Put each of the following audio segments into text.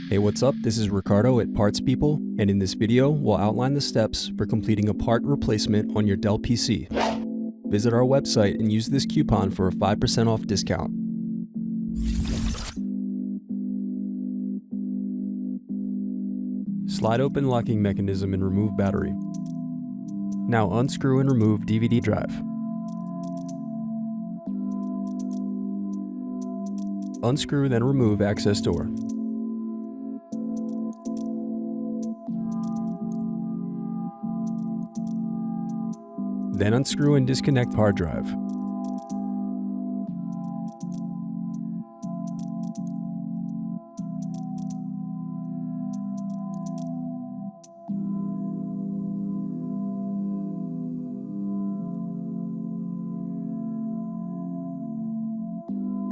Hey, what's up? This is Ricardo at Parts People, and in this video, we'll outline the steps for completing a part replacement on your Dell PC. Visit our website and use this coupon for a 5% off discount. Slide open locking mechanism and remove battery. Now unscrew and remove DVD drive. Unscrew, then remove access door. Then unscrew and disconnect hard drive.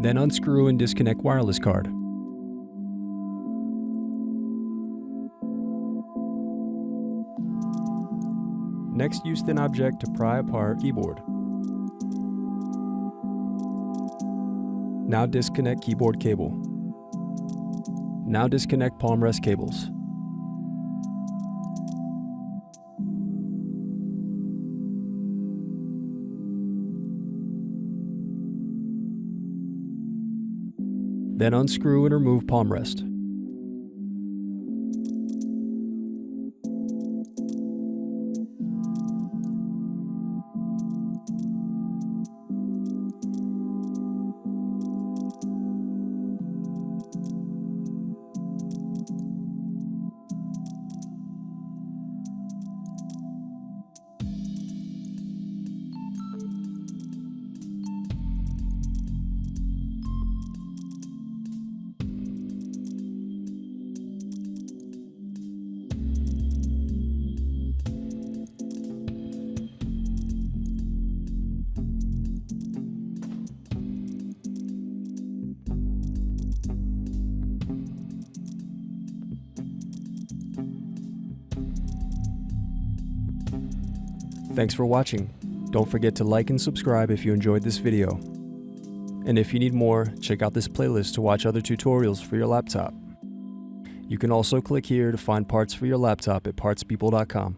Then unscrew and disconnect wireless card. Next, use thin object to pry apart keyboard. Now disconnect keyboard cable. Now disconnect palm rest cables. Then unscrew and remove palm rest. Thanks for watching. Don't forget to like and subscribe if you enjoyed this video. And if you need more, check out this playlist to watch other tutorials for your laptop. You can also click here to find parts for your laptop at partspeople.com.